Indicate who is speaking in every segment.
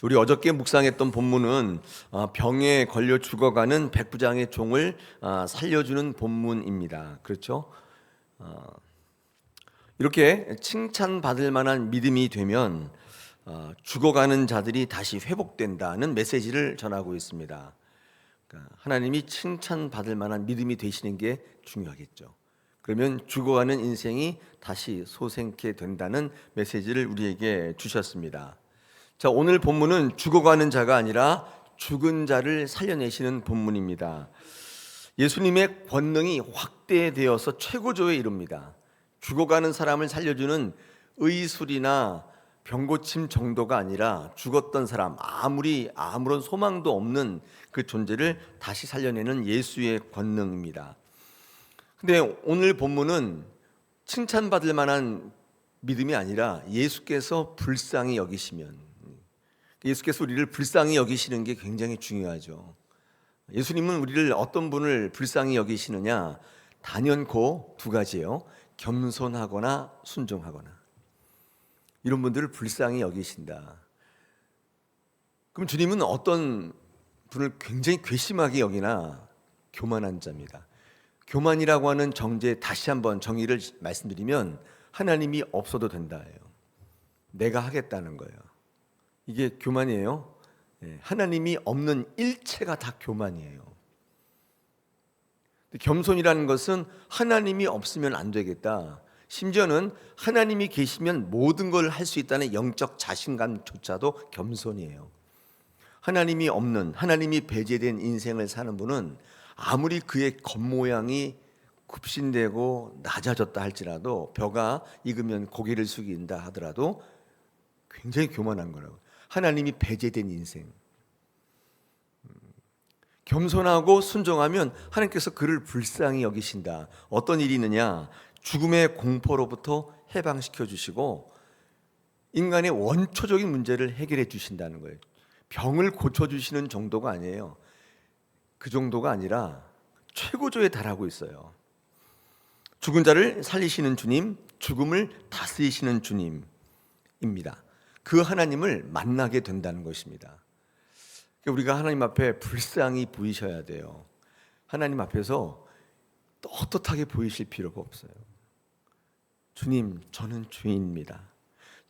Speaker 1: 우리 어저께 묵상했던 본문은 병에 걸려 죽어가는 백부장의 종을 살려주는 본문입니다. 그렇죠? 이렇게 칭찬받을 만한 믿음이 되면 죽어가는 자들이 다시 회복된다는 메시지를 전하고 있습니다. 그러니까 하나님이 칭찬받을 만한 믿음이 되시는 게 중요하겠죠. 그러면 죽어가는 인생이 다시 소생케 된다는 메시지를 우리에게 주셨습니다. 자, 오늘 본문은 죽어가는 자가 아니라 죽은 자를 살려내시는 본문입니다. 예수님의 권능이 확대되어서 최고조에 이릅니다. 죽어가는 사람을 살려주는 의술이나 병고침 정도가 아니라 죽었던 사람, 아무런 소망도 없는 그 존재를 다시 살려내는 예수의 권능입니다. 근데 오늘 본문은 칭찬받을 만한 믿음이 아니라 예수께서 불쌍히 여기시면, 예수께서 우리를 불쌍히 여기시는 게 굉장히 중요하죠. 예수님은 우리를 어떤 분을 불쌍히 여기시느냐? 단연코 두 가지예요. 겸손하거나 순종하거나. 이런 분들을 불쌍히 여기신다. 그럼 주님은 어떤 분을 굉장히 괘씸하게 여기나? 교만한 자입니다. 교만이라고 하는 정죄, 다시 한번 정의를 말씀드리면 하나님이 없어도 된다예요. 내가 하겠다는 거예요. 이게 교만이에요. 하나님이 없는 일체가 다 교만이에요. 겸손이라는 것은 하나님이 없으면 안 되겠다. 심지어는 하나님이 계시면 모든 걸 할 수 있다는 영적 자신감조차도 겸손이에요. 하나님이 없는, 하나님이 배제된 인생을 사는 분은 아무리 그의 겉모양이 굽신되고 낮아졌다 할지라도, 벼가 익으면 고개를 숙인다 하더라도 굉장히 교만한 거라고. 하나님이 배제된 인생. 겸손하고 순종하면 하나님께서 그를 불쌍히 여기신다. 어떤 일이 있느냐? 죽음의 공포로부터 해방시켜 주시고 인간의 원초적인 문제를 해결해 주신다는 거예요. 병을 고쳐주시는 정도가 아니에요. 그 정도가 아니라 최고조에 달하고 있어요. 죽은 자를 살리시는 주님, 죽음을 다스리시는 주님입니다. 그 하나님을 만나게 된다는 것입니다. 우리가 하나님 앞에 불쌍히 보이셔야 돼요. 하나님 앞에서 떳떳하게 보이실 필요가 없어요. 주님, 저는 죄인입니다.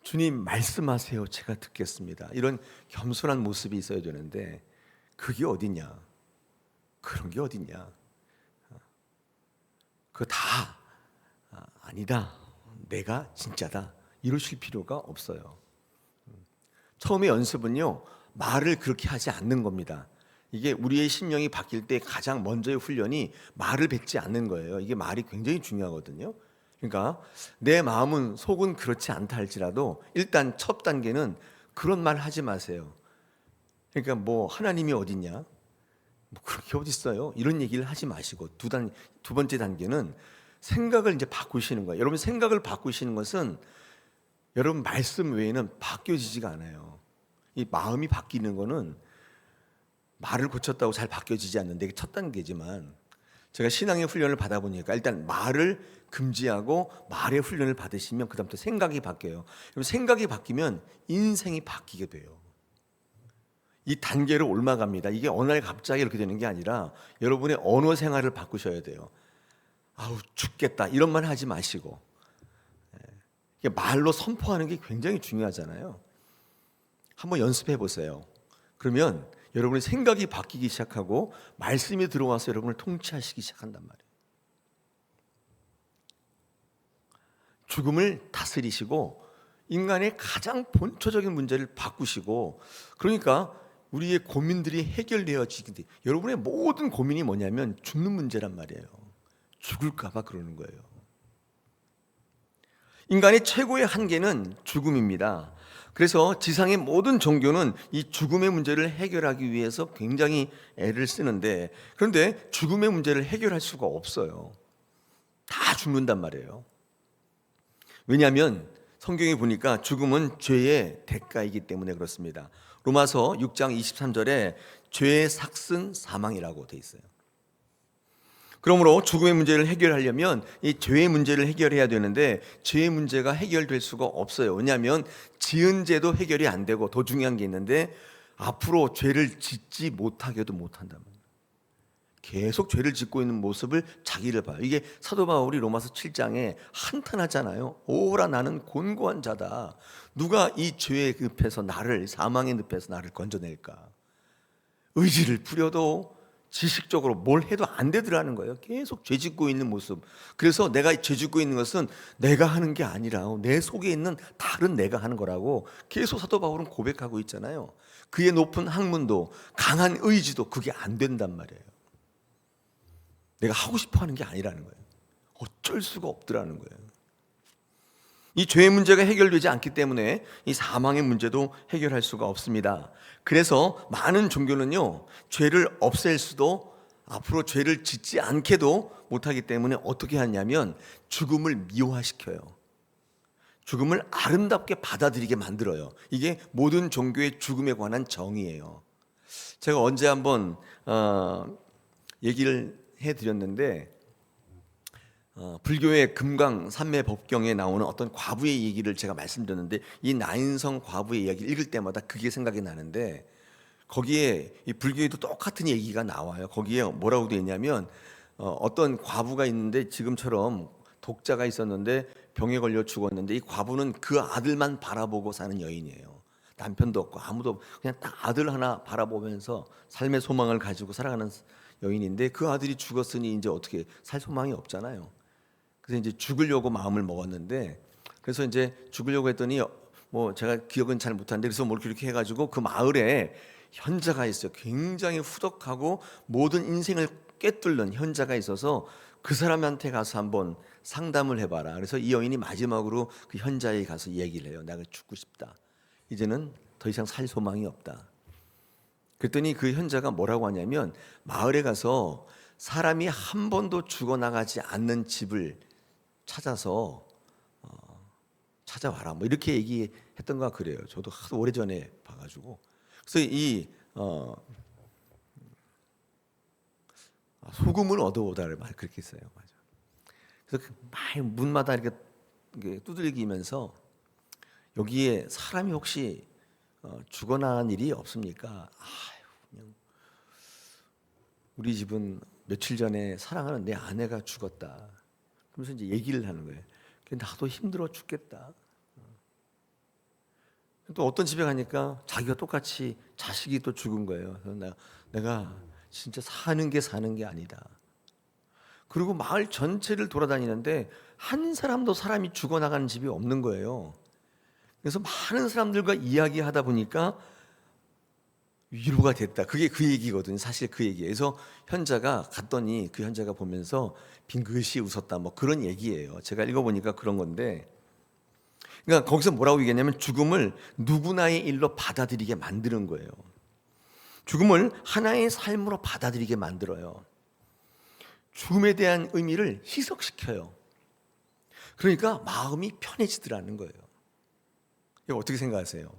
Speaker 1: 주님, 말씀하세요. 제가 듣겠습니다. 이런 겸손한 모습이 있어야 되는데 그게 어디냐? 그런 게 어디냐? 그거 다 아니다. 내가 진짜다. 이러실 필요가 없어요. 처음에 연습은요, 말을 그렇게 하지 않는 겁니다. 이게 우리의 심령이 바뀔 때 가장 먼저의 훈련이 말을 뱉지 않는 거예요. 이게 말이 굉장히 중요하거든요. 그러니까 내 마음은 속은 그렇지 않다 할지라도 일단 첫 단계는 그런 말 하지 마세요. 그러니까 뭐 하나님이 어딨냐? 뭐 그렇게 어디 있어요? 이런 얘기를 하지 마시고 두 번째 단계는 생각을 이제 바꾸시는 거예요. 여러분, 생각을 바꾸시는 것은 여러분 말씀 외에는 바뀌어지지가 않아요. 이 마음이 바뀌는 거는 말을 고쳤다고 잘 바뀌어지지 않는데 이게 첫 단계지만, 제가 신앙의 훈련을 받아보니까 일단 말을 금지하고 말의 훈련을 받으시면 그 다음부터 생각이 바뀌어요. 그럼 생각이 바뀌면 인생이 바뀌게 돼요. 이 단계로 올라갑니다. 이게 어느 날 갑자기 이렇게 되는 게 아니라 여러분의 언어 생활을 바꾸셔야 돼요. 아우 죽겠다 이런 말 하지 마시고, 말로 선포하는 게 굉장히 중요하잖아요. 한번 연습해 보세요. 그러면 여러분의 생각이 바뀌기 시작하고 말씀이 들어와서 여러분을 통치하시기 시작한단 말이에요. 죽음을 다스리시고 인간의 가장 본초적인 문제를 바꾸시고, 그러니까 우리의 고민들이 해결되어지게 돼. 여러분의 모든 고민이 뭐냐면 죽는 문제란 말이에요. 죽을까 봐 그러는 거예요. 인간의 최고의 한계는 죽음입니다. 그래서 지상의 모든 종교는 이 죽음의 문제를 해결하기 위해서 굉장히 애를 쓰는데, 그런데 죽음의 문제를 해결할 수가 없어요. 다 죽는단 말이에요. 왜냐하면 성경에 보니까 죽음은 죄의 대가이기 때문에 그렇습니다. 로마서 6장 23절에 죄의 삭은 사망이라고 돼 있어요. 그러므로 죽음의 문제를 해결하려면 이 죄의 문제를 해결해야 되는데 죄의 문제가 해결될 수가 없어요. 왜냐하면 지은 죄도 해결이 안 되고 더 중요한 게 있는데 앞으로 죄를 짓지 못하게도 못한단 말이에요. 계속 죄를 짓고 있는 모습을 자기를 봐요. 이게 사도 바울이 로마서 7장에 한탄하잖아요. 오라 나는 곤고한 자다. 누가 이 죄의 늪에서 나를, 사망의 늪에서 나를 건져낼까? 의지를 부려도 지식적으로 뭘 해도 안 되더라는 거예요. 계속 죄 짓고 있는 모습. 그래서 내가 죄 짓고 있는 것은 내가 하는 게 아니라 내 속에 있는 다른 내가 하는 거라고 계속 사도 바울은 고백하고 있잖아요. 그의 높은 학문도 강한 의지도 그게 안 된단 말이에요. 내가 하고 싶어 하는 게 아니라는 거예요. 어쩔 수가 없더라는 거예요. 이 죄의 문제가 해결되지 않기 때문에 이 사망의 문제도 해결할 수가 없습니다. 그래서 많은 종교는요, 죄를 없앨 수도 앞으로 죄를 짓지 않게도 못하기 때문에 어떻게 하냐면 죽음을 미화시켜요. 죽음을 아름답게 받아들이게 만들어요. 이게 모든 종교의 죽음에 관한 정의예요. 제가 언제 한번 얘기를 해드렸는데 불교의 금강산매법경에 나오는 어떤 과부의 얘기를 제가 말씀드렸는데 이 나인성 과부의 이야기를 읽을 때마다 그게 생각이 나는데 거기에 이 불교에도 똑같은 얘기가 나와요. 거기에 뭐라고 되어 있냐면 어떤 과부가 있는데 지금처럼 독자가 있었는데 병에 걸려 죽었는데 이 과부는 그 아들만 바라보고 사는 여인이에요. 남편도 없고 아무도 없고 그냥 딱 아들 하나 바라보면서 삶의 소망을 가지고 살아가는 여인인데 그 아들이 죽었으니 이제 어떻게 살 소망이 없잖아요. 그래서 이제 죽으려고 마음을 먹었는데 그래서 이제 죽으려고 했더니 뭐 제가 기억은 잘 못하는데 그래서 뭘 그렇게 해가지고 그 마을에 현자가 있어요. 굉장히 후덕하고 모든 인생을 꿰뚫는 현자가 있어서 그 사람한테 가서 한번 상담을 해봐라. 그래서 이 여인이 마지막으로 그 현자에 가서 얘기를 해요. 내가 죽고 싶다. 이제는 더 이상 살 소망이 없다. 그랬더니 그 현자가 뭐라고 하냐면 마을에 가서 사람이 한 번도 죽어나가지 않는 집을 찾아서 찾아와라 뭐 이렇게 얘기했던가 그래요. 저도 하도 오래전에 봐가지고 그래서 이 소금을 얻어오다를 말 그렇게 했어요. 맞아. 그래서 막 문마다 이렇게 두들기면서 여기에 사람이 혹시 죽어나간 일이 없습니까? 그냥 우리 집은 며칠 전에 사랑하는 내 아내가 죽었다. 그러면서 이제 얘기를 하는 거예요. 나도 힘들어 죽겠다. 또 어떤 집에 가니까 자기가 똑같이 자식이 또 죽은 거예요. 그래서 내가 진짜 사는 게 아니다. 그리고 마을 전체를 돌아다니는데 한 사람도 사람이 죽어나가는 집이 없는 거예요. 그래서 많은 사람들과 이야기하다 보니까 위로가 됐다. 그게 그 얘기거든요. 사실 그 얘기예요. 그래서 현자가 갔더니 그 현자가 보면서 빙긋이 웃었다. 뭐 그런 얘기예요. 제가 읽어보니까 그런 건데 그러니까 거기서 뭐라고 얘기했냐면 죽음을 누구나의 일로 받아들이게 만드는 거예요. 죽음을 하나의 삶으로 받아들이게 만들어요. 죽음에 대한 의미를 희석시켜요. 그러니까 마음이 편해지더라는 거예요. 이거 어떻게 생각하세요?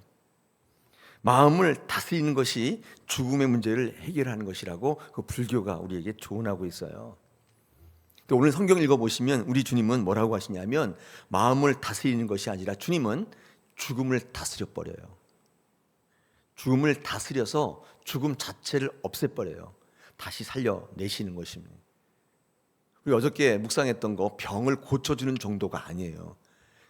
Speaker 1: 마음을 다스리는 것이 죽음의 문제를 해결하는 것이라고 그 불교가 우리에게 조언하고 있어요. 또 오늘 성경 읽어보시면 우리 주님은 뭐라고 하시냐면 마음을 다스리는 것이 아니라 주님은 죽음을 다스려버려요. 죽음을 다스려서 죽음 자체를 없애버려요. 다시 살려내시는 것입니다. 우리 어저께 묵상했던 거 병을 고쳐주는 정도가 아니에요.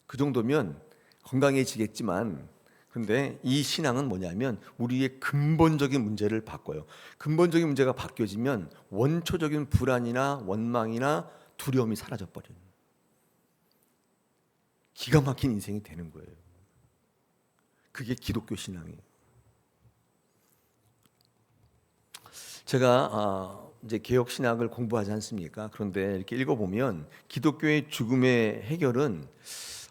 Speaker 1: 그 정도면 건강해지겠지만 그런데 이 신앙은 뭐냐면 우리의 근본적인 문제를 바꿔요. 근본적인 문제가 바뀌어지면 원초적인 불안이나 원망이나 두려움이 사라져버려요. 기가 막힌 인생이 되는 거예요. 그게 기독교 신앙이에요. 제가 이제 개혁 신학을 공부하지 않습니까? 그런데 이렇게 읽어보면 기독교의 죽음의 해결은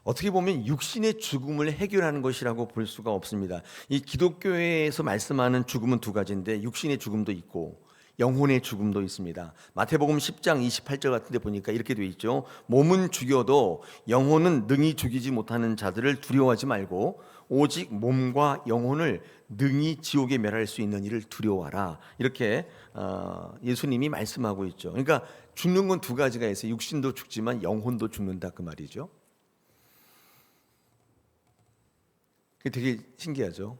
Speaker 1: 어떻게 보면 육신의 죽음을 해결하는 것이라고 볼 수가 없습니다. 이 기독교에서 말씀하는 죽음은 두 가지인데 육신의 죽음도 있고 영혼의 죽음도 있습니다. 마태복음 10장 28절 같은 데 보니까 이렇게 되어 있죠. 몸은 죽여도 영혼은 능히 죽이지 못하는 자들을 두려워하지 말고 오직 몸과 영혼을 능히 지옥에 멸할 수 있는 이를 두려워하라. 이렇게 예수님이 말씀하고 있죠. 그러니까 죽는 건 두 가지가 있어요. 육신도 죽지만 영혼도 죽는다 그 말이죠. 그게 되게 신기하죠.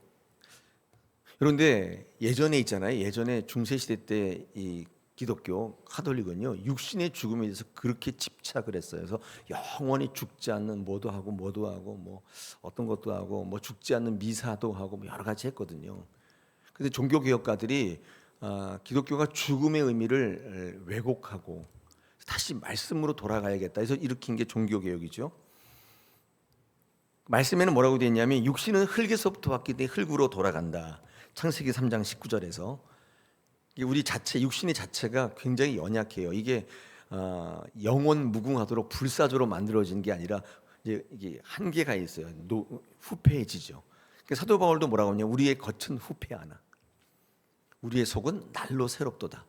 Speaker 1: 그런데 예전에 있잖아요. 예전에 중세시대 때 이 기독교 카톨릭은요, 육신의 죽음에 대해서 그렇게 집착을 했어요. 그래서 영원히 죽지 않는 뭐도 하고 뭐 어떤 것도 하고 뭐 죽지 않는 미사도 하고 뭐 여러 가지 했거든요. 근데 종교 개혁가들이 기독교가 죽음의 의미를 왜곡하고 다시 말씀으로 돌아가야겠다 해서 일으킨 게 종교 개혁이죠. 말씀에는 뭐라고 되어 있냐면 육신은 흙에서부터 왔기 때문에 흙으로 돌아간다. 창세기 3장 19절에서 우리 자체 육신의 자체가 굉장히 연약해요. 이게 영원 무궁하도록 불사조로 만들어진 게 아니라 이게 한계가 있어요. 후패해지죠. 사도 바울도 뭐라고 하냐? 우리의 겉은 후패하나 우리의 속은 날로 새롭도다.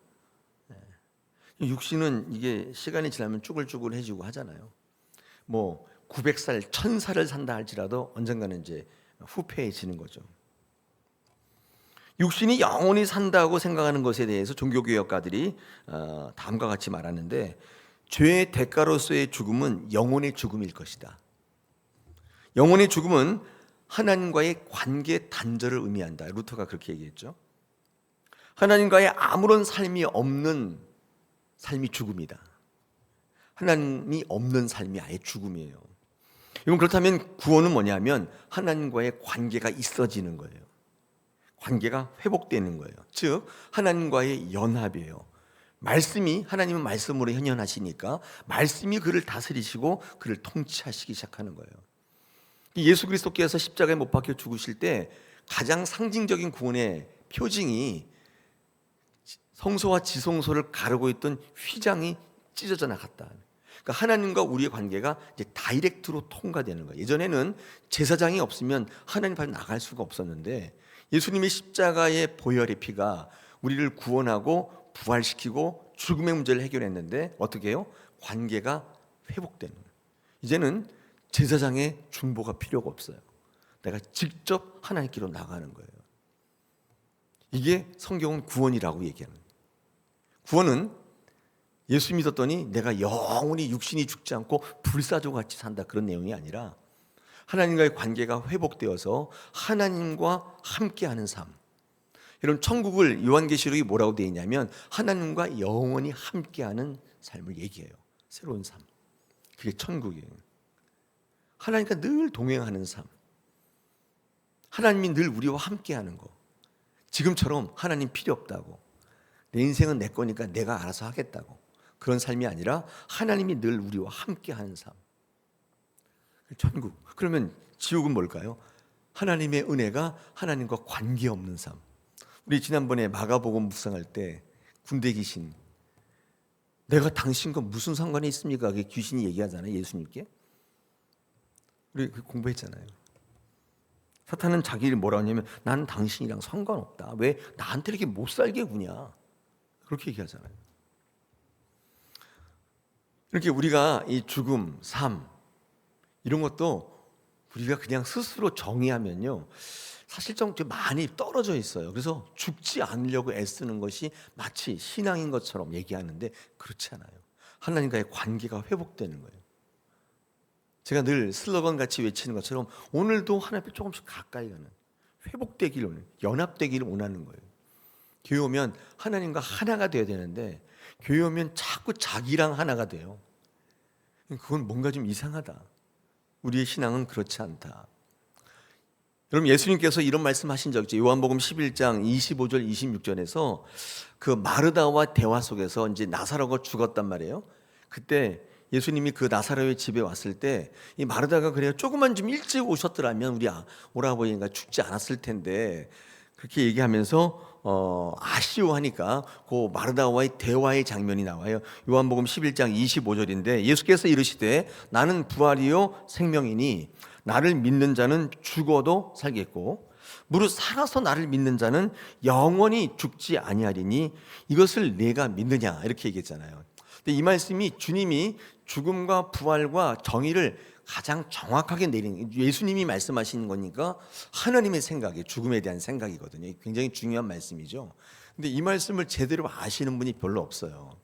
Speaker 1: 육신은 이게 시간이 지나면 쭈글쭈글해지고 하잖아요. 뭐 900살, 1000살을 산다 할지라도 언젠가는 이제 후패해지는 거죠. 육신이 영원히 산다고 생각하는 것에 대해서 종교개혁가들이 다음과 같이 말하는데, 죄의 대가로서의 죽음은 영혼의 죽음일 것이다. 영혼의 죽음은 하나님과의 관계 단절을 의미한다. 루터가 그렇게 얘기했죠. 하나님과의 아무런 삶이 없는 삶이 죽음이다. 하나님이 없는 삶이 아예 죽음이에요. 이건 그렇다면 구원은 뭐냐면 하나님과의 관계가 있어지는 거예요. 관계가 회복되는 거예요. 즉 하나님과의 연합이에요. 말씀이, 하나님은 말씀으로 현현하시니까 말씀이 그를 다스리시고 그를 통치하시기 시작하는 거예요. 예수 그리스도께서 십자가에 못 박혀 죽으실 때 가장 상징적인 구원의 표징이 성소와 지성소를 가르고 있던 휘장이 찢어져 나갔다. 그러니까 하나님과 우리의 관계가 이제 다이렉트로 통과되는 거예요. 예전에는 제사장이 없으면 하나님 앞에 나갈 수가 없었는데 예수님의 십자가의 보혈의 피가 우리를 구원하고 부활시키고 죽음의 문제를 해결했는데 어떻게 해요? 관계가 회복되는 거예요. 이제는 제사장의 중보가 필요가 없어요. 내가 직접 하나님께로 나가는 거예요. 이게 성경은 구원이라고 얘기하는 거예요. 구원은 예수 믿었더니 내가 영원히 육신이 죽지 않고 불사조같이 산다 그런 내용이 아니라 하나님과의 관계가 회복되어서 하나님과 함께하는 삶. 이런 천국을 요한계시록이 뭐라고 되어 있냐면 하나님과 영원히 함께하는 삶을 얘기해요. 새로운 삶. 그게 천국이에요. 하나님과 늘 동행하는 삶. 하나님이 늘 우리와 함께하는 거. 지금처럼 하나님 필요 없다고, 내 인생은 내 거니까 내가 알아서 하겠다고, 그런 삶이 아니라 하나님이 늘 우리와 함께하는 삶. 천국. 그러면 지옥은 뭘까요? 하나님의 은혜가 하나님과 관계없는 삶. 우리 지난번에 마가복음 묵상할 때 군대 귀신, 내가 당신과 무슨 상관이 있습니까? 그게 귀신이 얘기하잖아요, 예수님께. 우리 공부했잖아요. 사탄은 자기를 뭐라고 하냐면 난 당신이랑 상관없다. 왜 나한테 이렇게 못 살게 구냐? 그렇게 얘기하잖아요. 이렇게 우리가 이 죽음, 삶 이런 것도 우리가 그냥 스스로 정의하면요, 사실 좀 많이 떨어져 있어요. 그래서 죽지 않으려고 애쓰는 것이 마치 신앙인 것처럼 얘기하는데 그렇지 않아요. 하나님과의 관계가 회복되는 거예요. 제가 늘 슬로건 같이 외치는 것처럼 오늘도 하나님 앞에 조금씩 가까이 가는, 회복되기를, 연합되기를 원하는 거예요. 교회 오면 하나님과 하나가 되어야 되는데 교회 오면 자꾸 자기랑 하나가 돼요. 그건 뭔가 좀 이상하다. 우리의 신앙은 그렇지 않다. 여러분, 예수님께서 이런 말씀하신 적 있죠. 요한복음 11장 25절 26절에서 그 마르다와 대화 속에서 이제 나사로가 죽었단 말이에요. 그때 예수님이 그 나사로의 집에 왔을 때 이 마르다가 그래요, 조금만 좀 일찍 오셨더라면 우리 오라버니가 죽지 않았을 텐데, 그렇게 얘기하면서 아쉬워하니까 그 마르다와의 대화의 장면이 나와요. 요한복음 11장 25절인데 예수께서 이르시되 나는 부활이요 생명이니 나를 믿는 자는 죽어도 살겠고 무릇 살아서 나를 믿는 자는 영원히 죽지 아니하리니 이것을 내가 믿느냐, 이렇게 얘기했잖아요. 근데 이 말씀이 주님이 죽음과 부활과 정의를 가장 정확하게 내린, 예수님이 말씀하시는 거니까 하나님의 생각이, 죽음에 대한 생각이거든요. 굉장히 중요한 말씀이죠. 근데 이 말씀을 제대로 아시는 분이 별로 없어요.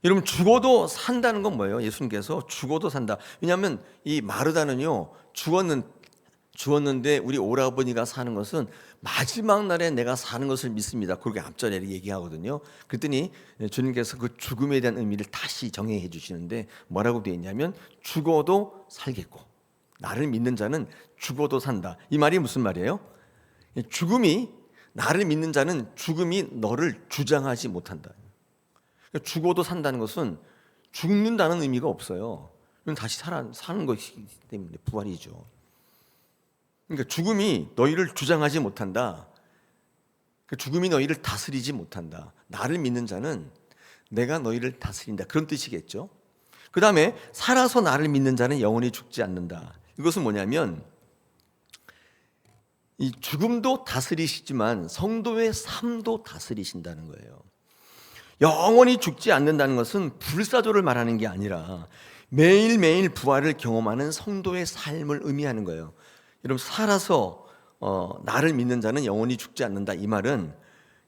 Speaker 1: 여러분, 죽어도 산다는 건 뭐예요? 예수님께서 죽어도 산다. 왜냐하면 이 마르다는요, 죽었는데 우리 오라버니가 사는 것은 마지막 날에 내가 사는 것을 믿습니다. 그렇게 앞전에 얘기하거든요. 그랬더니 주님께서 그 죽음에 대한 의미를 다시 정의해 주시는데 뭐라고 되어 있냐면, 죽어도 살겠고 나를 믿는 자는 죽어도 산다. 이 말이 무슨 말이에요? 죽음이, 나를 믿는 자는 죽음이 너를 주장하지 못한다. 죽어도 산다는 것은 죽는다는 의미가 없어요. 이건 다시 사는 것이기 때문에 부활이죠. 그러니까 죽음이 너희를 주장하지 못한다. 죽음이 너희를 다스리지 못한다. 나를 믿는 자는 내가 너희를 다스린다. 그런 뜻이겠죠. 그 다음에 살아서 나를 믿는 자는 영원히 죽지 않는다. 이것은 뭐냐면, 이 죽음도 다스리시지만 성도의 삶도 다스리신다는 거예요. 영원히 죽지 않는다는 것은 불사조를 말하는 게 아니라 매일매일 부활을 경험하는 성도의 삶을 의미하는 거예요. 여러분, 살아서 나를 믿는 자는 영원히 죽지 않는다. 이 말은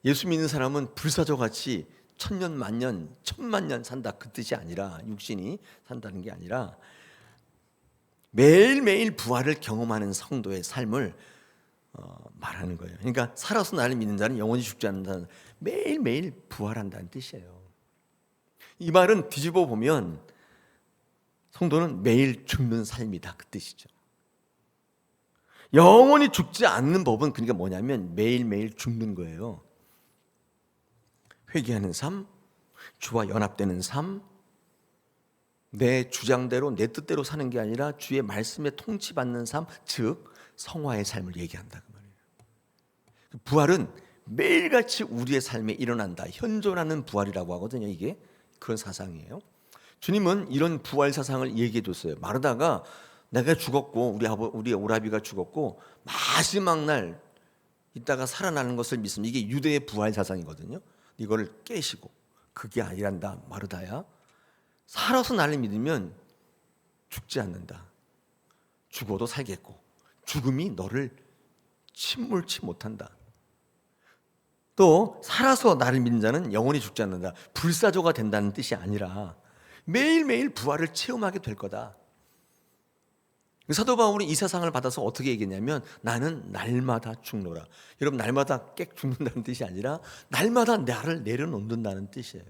Speaker 1: 예수 믿는 사람은 불사조같이 천년 만년 천만년 산다, 그 뜻이 아니라, 육신이 산다는 게 아니라 매일매일 부활을 경험하는 성도의 삶을 말하는 거예요. 그러니까 살아서 나를 믿는 자는 영원히 죽지 않는다는, 매일매일 부활한다는 뜻이에요. 이 말은 뒤집어 보면 성도는 매일 죽는 삶이다, 그 뜻이죠. 영원히 죽지 않는 법은 그러니까 뭐냐면 매일매일 죽는 거예요. 회개하는 삶, 주와 연합되는 삶, 내 주장대로 내 뜻대로 사는 게 아니라 주의 말씀에 통치받는 삶, 즉 성화의 삶을 얘기한다, 그 말이에요. 부활은 매일같이 우리의 삶에 일어난다. 현존하는 부활이라고 하거든요. 이게 그런 사상이에요. 주님은 이런 부활 사상을 얘기해 줬어요. 마르다가 내가 죽었고 우리 오라비가 죽었고 마지막 날 있다가 살아나는 것을 믿습니다. 이게 유대의 부활 사상이거든요. 이거를 깨시고, 그게 아니란다 마르다야. 살아서 나를 믿으면 죽지 않는다. 죽어도 살겠고 죽음이 너를 침몰치 못한다. 또 살아서 나를 믿는 자는 영원히 죽지 않는다. 불사조가 된다는 뜻이 아니라 매일매일 부활을 체험하게 될 거다. 사도 바울이 이 사상을 받아서 어떻게 얘기했냐면, 나는 날마다 죽노라. 여러분, 날마다 깨 죽는다는 뜻이 아니라 날마다 나를 내려놓는다는 뜻이에요.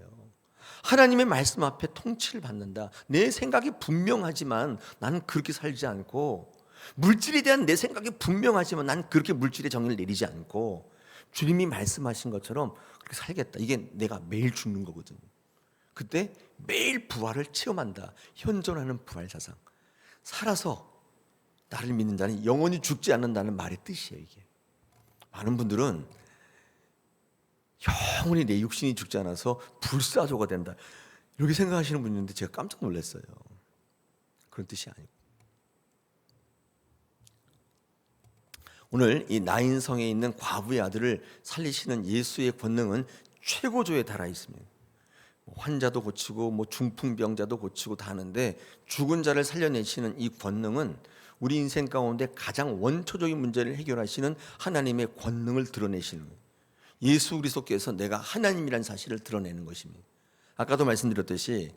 Speaker 1: 하나님의 말씀 앞에 통치를 받는다. 내 생각이 분명하지만 나는 그렇게 살지 않고, 물질에 대한 내 생각이 분명하지만 난 그렇게 물질의 정의를 내리지 않고 주님이 말씀하신 것처럼 그렇게 살겠다. 이게 내가 매일 죽는 거거든요. 그때 매일 부활을 체험한다. 현존하는 부활 사상. 살아서 나를 믿는 자는 영원히 죽지 않는다는 말의 뜻이에요. 이게 많은 분들은 영원히 내 육신이 죽지 않아서 불사조가 된다, 이렇게 생각하시는 분이 있는데 제가 깜짝 놀랐어요. 그런 뜻이 아니고, 오늘 이 나인성에 있는 과부의 아들을 살리시는 예수의 권능은 최고조에 달하 있습니다. 환자도 고치고 중풍병자도 고치고 다 하는데, 죽은 자를 살려내시는 이 권능은 우리 인생 가운데 가장 원초적인 문제를 해결하시는 하나님의 권능을 드러내시는 거예요. 예수 그리스도께서 내가 하나님이라는 사실을 드러내는 것입니다. 아까도 말씀드렸듯이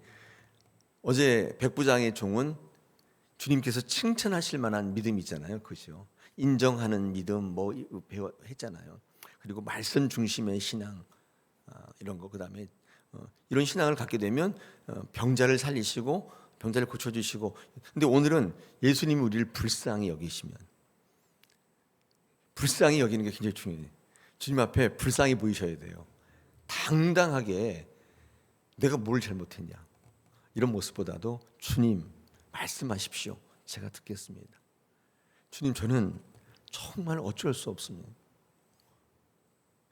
Speaker 1: 어제 백부장의 종은 주님께서 칭찬하실 만한 믿음이 있잖아요. 그죠? 인정하는 믿음 했잖아요. 그리고 말씀 중심의 신앙, 이런 거, 그다음에 이런 신앙을 갖게 되면 병자를 살리시고 병자를 고쳐주시고. 근데 오늘은 예수님이 우리를 불쌍히 여기시면, 불쌍히 여기는 게 굉장히 중요해요. 주님 앞에 불쌍히 보이셔야 돼요. 당당하게 내가 뭘 잘못했냐, 이런 모습보다도 주님 말씀하십시오, 제가 듣겠습니다. 주님, 저는 정말 어쩔 수 없습니다.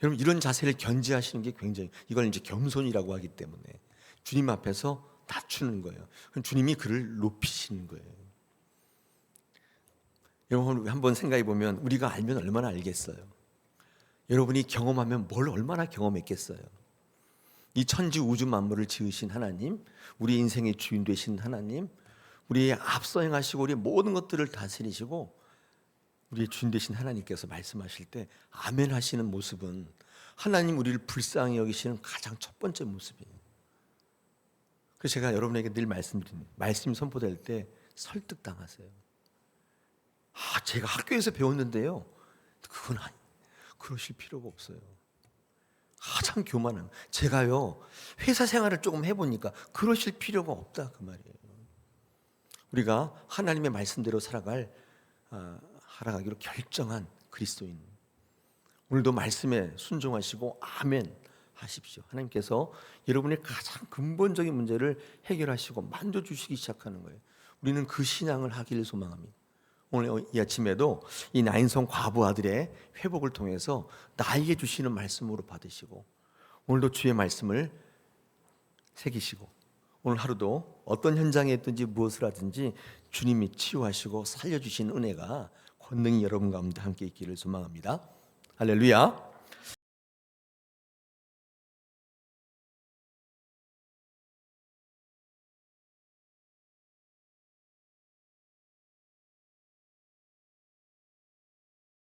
Speaker 1: 여러분, 이런 자세를 견지하시는 게 굉장히, 이걸 이제 겸손이라고 하기 때문에 주님 앞에서 낮추는 거예요. 그럼 주님이 그를 높이시는 거예요. 여러분, 한번 생각해 보면 우리가 알면 얼마나 알겠어요. 여러분이 경험하면 뭘 얼마나 경험했겠어요. 이 천지 우주 만물을 지으신 하나님, 우리 인생의 주인 되신 하나님, 우리의 앞서 행하시고 우리의 모든 것들을 다스리시고 우리의 주인 되신 하나님께서 말씀하실 때 아멘 하시는 모습은 하나님 우리를 불쌍히 여기시는 가장 첫 번째 모습이에요. 그래서 제가 여러분에게 늘 말씀드린 말씀이 선포될 때 설득당하세요. 제가 학교에서 배웠는데요. 그건 그러실 필요가 없어요. 참 교만한. 제가요 회사 생활을 조금 해보니까 그러실 필요가 없다 그 말이에요. 우리가 하나님의 말씀대로 살아가기로 결정한 그리스도인. 오늘도 말씀에 순종하시고 아멘 하십시오. 하나님께서 여러분의 가장 근본적인 문제를 해결하시고 만져주시기 시작하는 거예요. 우리는 그 신앙을 하기를 소망합니다. 오늘 이 아침에도 이 나인성 과부 아들의 회복을 통해서 나에게 주시는 말씀으로 받으시고, 오늘도 주의 말씀을 새기시고, 오늘 하루도 어떤 현장에 있든지 무엇을 하든지 주님이 치유하시고 살려주신 은혜가 권능이 여러분 가운데 함께 있기를 소망합니다. 할렐루야.